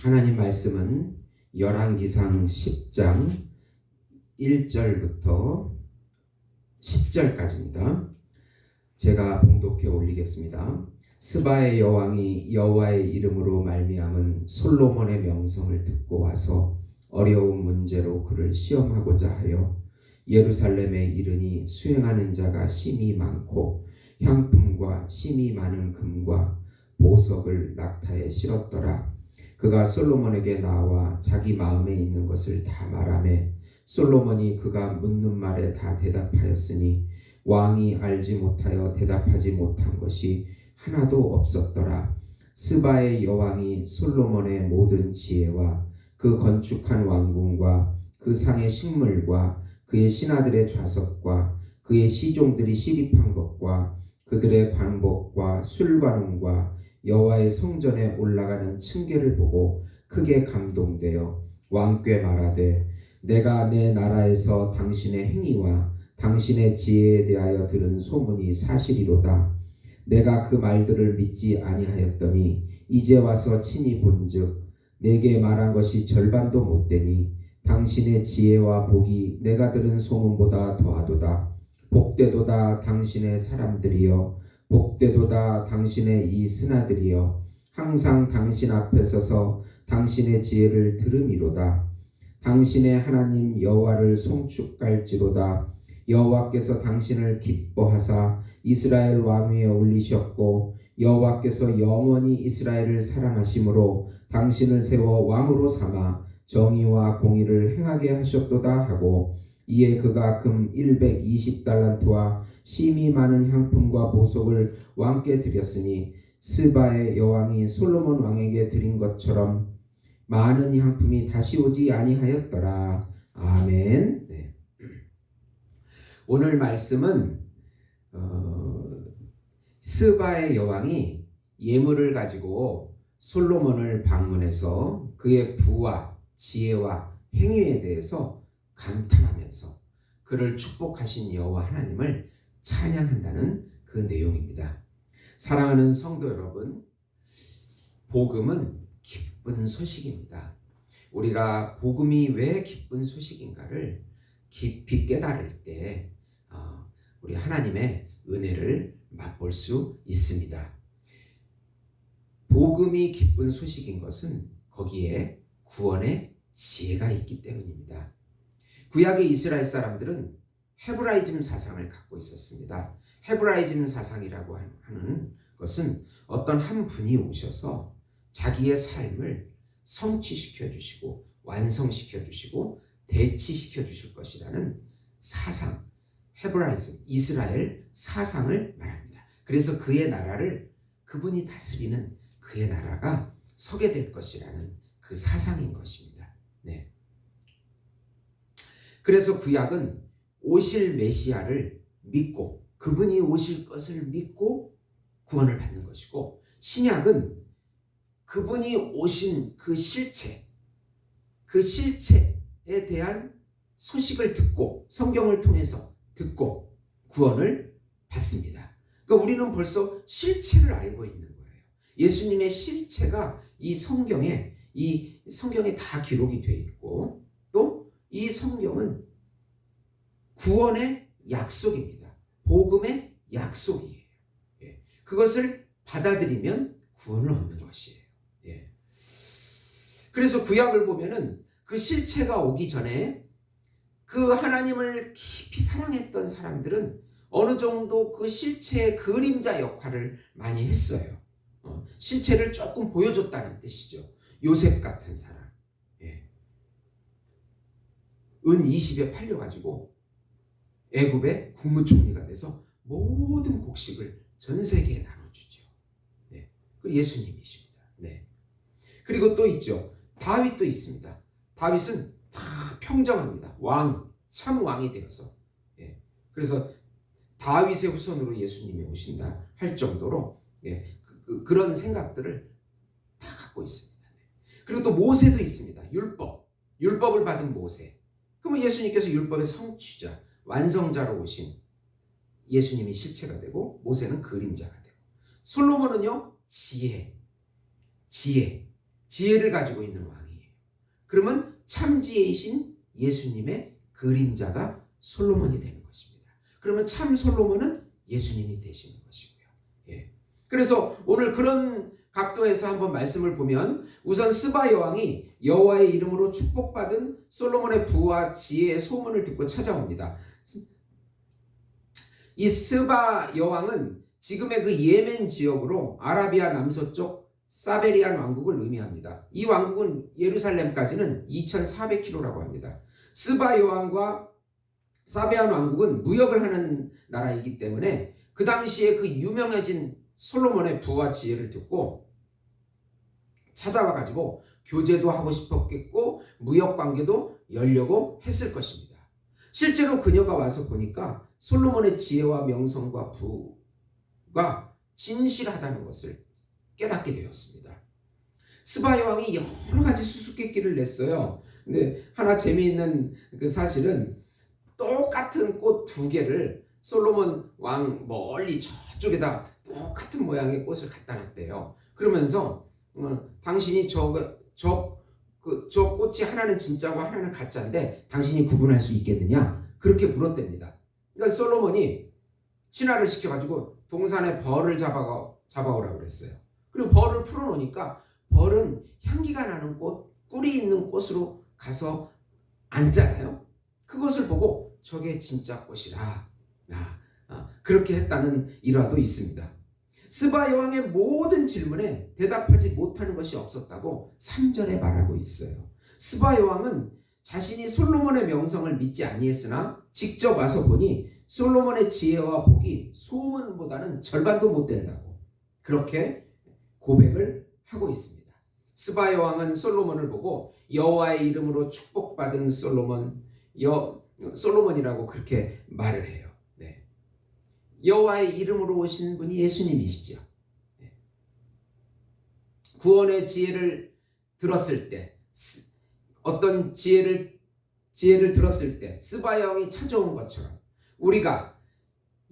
하나님 말씀은 열왕기상 10장 1절부터 10절까지입니다. 제가 봉독해 올리겠습니다. 스바의 여왕이 여호와의 이름으로 말미암은 솔로몬의 명성을 듣고 와서 어려운 문제로 그를 시험하고자 하여 예루살렘에 이르니 수행하는 자가 심히 많고 향품과 심히 많은 금과 보석을 낙타에 실었더라. 그가 솔로몬에게 나와 자기 마음에 있는 것을 다 말하매 솔로몬이 그가 묻는 말에 다 대답하였으니 왕이 알지 못하여 대답하지 못한 것이 하나도 없었더라. 스바의 여왕이 솔로몬의 모든 지혜와 그 건축한 왕궁과 그 상의 식물과 그의 신하들의 좌석과 그의 시종들이 시립한 것과 그들의 광복과 술관원과 여호와의 성전에 올라가는 층계를 보고 크게 감동되어 왕께 말하되 내가 내 나라에서 당신의 행위와 당신의 지혜에 대하여 들은 소문이 사실이로다. 내가 그 말들을 믿지 아니하였더니 이제 와서 친히 본즉 내게 말한 것이 절반도 못되니 당신의 지혜와 복이 내가 들은 소문보다 더하도다. 복되도다 당신의 사람들이여, 복되도다 당신의 이 신하들이여, 항상 당신 앞에 서서 당신의 지혜를 들음이로다. 당신의 하나님 여호와를 송축할지로다. 여호와께서 당신을 기뻐하사 이스라엘 왕위에 올리셨고 여호와께서 영원히 이스라엘을 사랑하심으로 당신을 세워 왕으로 삼아 정의와 공의를 행하게 하셨도다 하고, 이에 그가 금 120달란트와 심히 많은 향품과 보석을 왕께 드렸으니 스바의 여왕이 솔로몬 왕에게 드린 것처럼 많은 향품이 다시 오지 아니하였더라. 아멘. 네. 오늘 말씀은 스바의 여왕이 예물을 가지고 솔로몬을 방문해서 그의 부와 지혜와 행위에 대해서 감탄하면서 그를 축복하신 여호와 하나님을 찬양한다는 그 내용입니다. 사랑하는 성도 여러분, 복음은 기쁜 소식입니다. 우리가 복음이 왜 기쁜 소식인가를 깊이 깨달을 때 우리 하나님의 은혜를 맛볼 수 있습니다. 복음이 기쁜 소식인 것은 거기에 구원의 지혜가 있기 때문입니다. 구약의 이스라엘 사람들은 헤브라이즘 사상을 갖고 있었습니다. 헤브라이즘 사상이라고 하는 것은 어떤 한 분이 오셔서 자기의 삶을 성취시켜 주시고 완성시켜 주시고 대치시켜 주실 것이라는 사상, 헤브라이즘, 이스라엘 사상을 말합니다. 그래서 그의 나라를, 그분이 다스리는 그의 나라가 서게 될 것이라는 그 사상인 것입니다. 네. 그래서 구약은 오실 메시아를 믿고 그분이 오실 것을 믿고 구원을 받는 것이고, 신약은 그분이 오신 그 실체에 대한 소식을 듣고 성경을 통해서 듣고 구원을 받습니다. 그러니까 우리는 벌써 실체를 알고 있는 거예요. 예수님의 실체가 이 성경에 다 기록이 되어 있고, 또 이 성경은 구원의 약속입니다. 복음의 약속이에요. 예. 그것을 받아들이면 구원을 얻는 것이에요. 예. 그래서 구약을 보면은 그 실체가 오기 전에 그 하나님을 깊이 사랑했던 사람들은 어느 정도 그 실체의 그림자 역할을 많이 했어요. 실체를 조금 보여줬다는 뜻이죠. 요셉 같은 사람, 은 20에 팔려가지고 애굽의 국무총리가 돼서 모든 곡식을 전 세계에 나눠주죠. 네. 그 예수님이십니다. 네. 그리고 또 있죠. 다윗도 있습니다. 다윗은 다 평정합니다. 참 왕이 되어서. 예. 그래서 다윗의 후손으로 예수님이 오신다 할 정도로 그런 생각들을 다 갖고 있습니다. 그리고 또 모세도 있습니다. 율법을 받은 모세. 그러면 예수님께서 율법의 성취자, 완성자로 오신 예수님이 실체가 되고, 모세는 그림자가 되고, 솔로몬은요 지혜, 지혜를 가지고 있는 왕이에요. 그러면 참 지혜이신 예수님의 그림자가 솔로몬이 되는 것입니다. 그러면 참 솔로몬은 예수님이 되시는 것이고요. 예. 그래서 오늘 그런 각도에서 한번 말씀을 보면 우선 스바 여왕이 여호와의 이름으로 축복받은 솔로몬의 부와 지혜의 소문을 듣고 찾아옵니다. 이 스바 여왕은 지금의 그 예멘 지역으로 아라비아 남서쪽 사베리안 왕국을 의미합니다. 이 왕국은 예루살렘까지는 2400km라고 합니다. 스바 여왕과 사베안 왕국은 무역을 하는 나라이기 때문에 그 당시에 그 유명해진 솔로몬의 부와 지혜를 듣고 찾아와 가지고 교제도 하고 싶었겠고 무역 관계도 열려고 했을 것입니다. 실제로 그녀가 와서 보니까 솔로몬의 지혜와 명성과 부가 진실하다는 것을 깨닫게 되었습니다. 스바 여왕이 여러 가지 수수께끼를 냈어요. 근데 하나 재미있는 그 사실은 똑같은 꽃 두 개를 솔로몬 왕 멀리 저쪽에다 똑같은 모양의 꽃을 갖다 놨대요. 그러면서 당신이 저 꽃이 하나는 진짜고 하나는 가짜인데 당신이 구분할 수 있겠느냐? 그렇게 물었답니다. 그러니까 솔로몬이 신하를 시켜가지고 동산에 벌을 잡아오라고 그랬어요. 그리고 벌을 풀어놓으니까 벌은 향기가 나는 꽃, 꿀이 있는 꽃으로 가서 앉잖아요. 그것을 보고 저게 진짜 꽃이라 그렇게 했다는 일화도 있습니다. 스바 여왕의 모든 질문에 대답하지 못하는 것이 없었다고 3절에 말하고 있어요. 스바 여왕은 자신이 솔로몬의 명성을 믿지 아니했으나 직접 와서 보니 솔로몬의 지혜와 복이 소문보다는 절반도 못 된다고 그렇게 고백을 하고 있습니다. 스바 여왕은 솔로몬을 보고 여호와의 이름으로 축복받은 솔로몬이라고 그렇게 말을 해요. 네. 여호와의 이름으로 오신 분이 예수님이시죠. 네. 구원의 지혜를 들었을 때 어떤 지혜를 들었을 때 스바 여왕이 찾아온 것처럼 우리가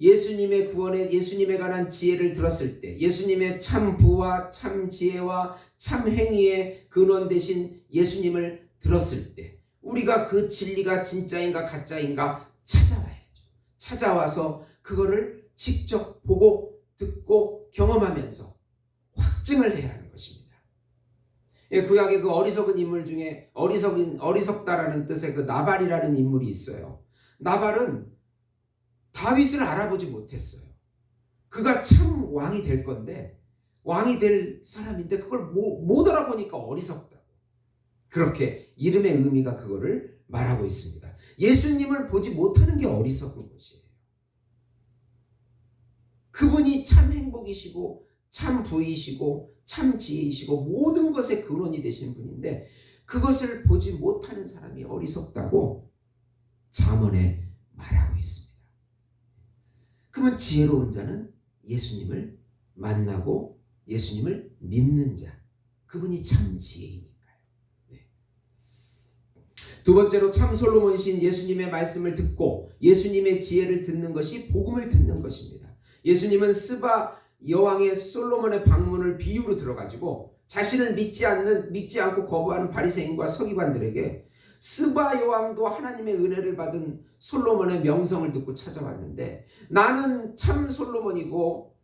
예수님의 구원에 예수님에 관한 지혜를 들었을 때 예수님의 참 부와 참 지혜와 참 행위의 근원 되신 예수님을 들었을 때 우리가 그 진리가 진짜인가 가짜인가 찾아와야죠. 찾아와서 그거를 직접 보고 듣고 경험하면서 확증을 해야 하는 것입니다. 구약의 그 어리석은 인물 중에 어리석다라는 뜻의 그 나발이라는 인물이 있어요. 나발은 다윗을 알아보지 못했어요. 그가 참 왕이 될 건데 왕이 될 사람인데 그걸 못 알아보니까 어리석다고. 그렇게 이름의 의미가 그거를 말하고 있습니다. 예수님을 보지 못하는 게 어리석은 것이에요. 그분이 참 행복이시고 참 부이시고 참 지혜이시고 모든 것의 근원이 되신 분인데 그것을 보지 못하는 사람이 어리석다고 잠언에 말하고 있습니다. 그러면 지혜로운 자는 예수님을 만나고 예수님을 믿는 자, 그분이 참 지혜이니까요. 네. 두 번째로 참 솔로몬이신 예수님의 말씀을 듣고 예수님의 지혜를 듣는 것이 복음을 듣는 것입니다. 예수님은 스바 여왕의 솔로몬의 방문을 비유로 들어가지고 자신을 믿지 않고 거부하는 바리새인과 서기관들에게 스바 여왕도 하나님의 은혜를 받은 솔로몬의 명성을 듣고 찾아왔는데 나는 참 솔로몬이고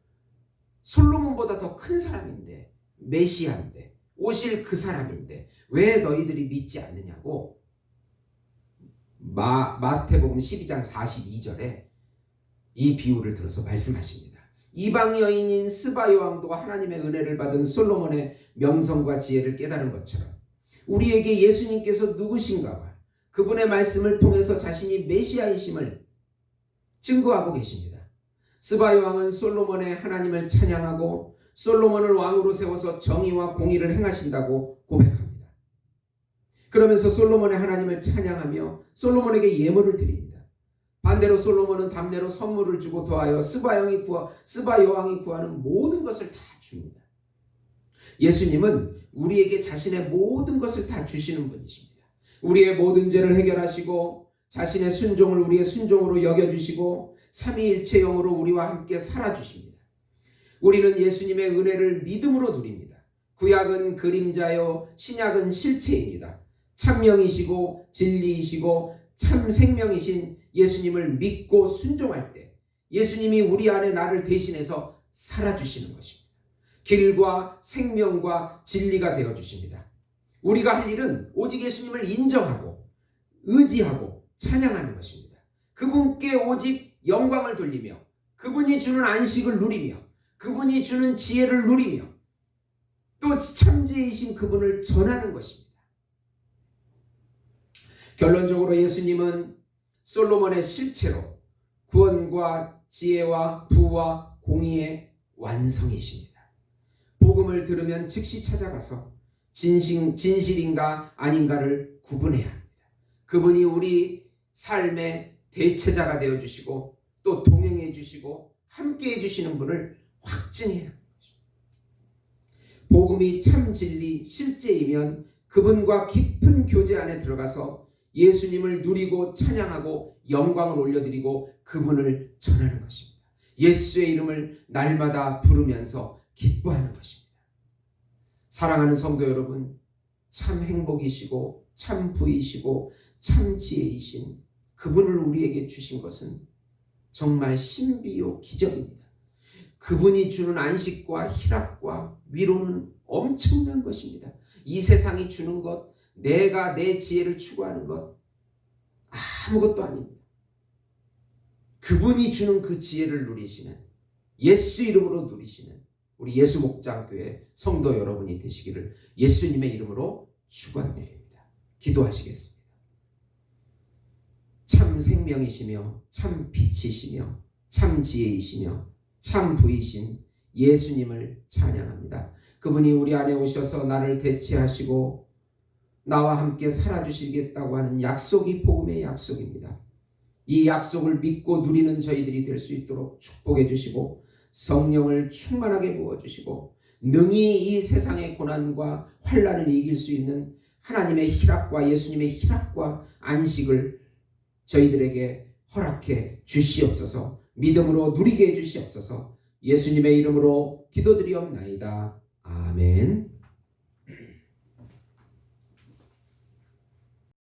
솔로몬보다 더 큰 사람인데 메시아인데 오실 그 사람인데 왜 너희들이 믿지 않느냐고 마태복음 12장 42절에 이 비유를 들어서 말씀하십니다. 이방 여인인 스바 여왕도 하나님의 은혜를 받은 솔로몬의 명성과 지혜를 깨달은 것처럼 우리에게 예수님께서 누구신가와 그분의 말씀을 통해서 자신이 메시아이심을 증거하고 계십니다. 스바 여왕은 솔로몬의 하나님을 찬양하고 솔로몬을 왕으로 세워서 정의와 공의를 행하신다고 고백합니다. 그러면서 솔로몬의 하나님을 찬양하며 솔로몬에게 예물을 드립니다. 반대로 솔로몬은 답례로 선물을 주고 더하여 스바 여왕이 구하는 모든 것을 다 줍니다. 예수님은 우리에게 자신의 모든 것을 다 주시는 분이십니다. 우리의 모든 죄를 해결하시고 자신의 순종을 우리의 순종으로 여겨주시고 삼위일체 영으로 우리와 함께 살아주십니다. 우리는 예수님의 은혜를 믿음으로 누립니다. 구약은 그림자요 신약은 실체입니다. 참명이시고 진리이시고 참 생명이신 예수님을 믿고 순종할 때 예수님이 우리 안에 나를 대신해서 살아주시는 것입니다. 길과 생명과 진리가 되어주십니다. 우리가 할 일은 오직 예수님을 인정하고 의지하고 찬양하는 것입니다. 그분께 오직 영광을 돌리며 그분이 주는 안식을 누리며 그분이 주는 지혜를 누리며 또 참지혜이신 그분을 전하는 것입니다. 결론적으로 예수님은 솔로몬의 실체로 구원과 지혜와 부와 공의의 완성이십니다. 복음을 들으면 즉시 찾아가서 진실인가 아닌가를 구분해야 합니다. 그분이 우리 삶의 대체자가 되어주시고 또 동행해 주시고 함께 해주시는 분을 확증해야 합니다. 복음이 참 진리 실제이면 그분과 깊은 교제 안에 들어가서 예수님을 누리고 찬양하고 영광을 올려드리고 그분을 전하는 것입니다. 예수의 이름을 날마다 부르면서 기뻐하는 것입니다. 사랑하는 성도 여러분, 참 행복이시고 참 부이시고 참 지혜이신 그분을 우리에게 주신 것은 정말 신비요 기적입니다. 그분이 주는 안식과 희락과 위로는 엄청난 것입니다. 이 세상이 주는 것, 내가 내 지혜를 추구하는 것 아무것도 아닙니다. 그분이 주는 그 지혜를 누리시는 예수 이름으로 누리시는 우리 예수목장교회 성도 여러분이 되시기를 예수님의 이름으로 축원드립니다. 기도하시겠습니다. 참 생명이시며 참 빛이시며 참 지혜이시며 참 부이신 예수님을 찬양합니다. 그분이 우리 안에 오셔서 나를 대체하시고 나와 함께 살아주시겠다고 하는 약속이 복음의 약속입니다. 이 약속을 믿고 누리는 저희들이 될 수 있도록 축복해 주시고 성령을 충만하게 부어주시고 능히 이 세상의 고난과 환난을 이길 수 있는 하나님의 희락과 예수님의 희락과 안식을 저희들에게 허락해 주시옵소서. 믿음으로 누리게 해 주시옵소서. 예수님의 이름으로 기도드리옵나이다. 아멘.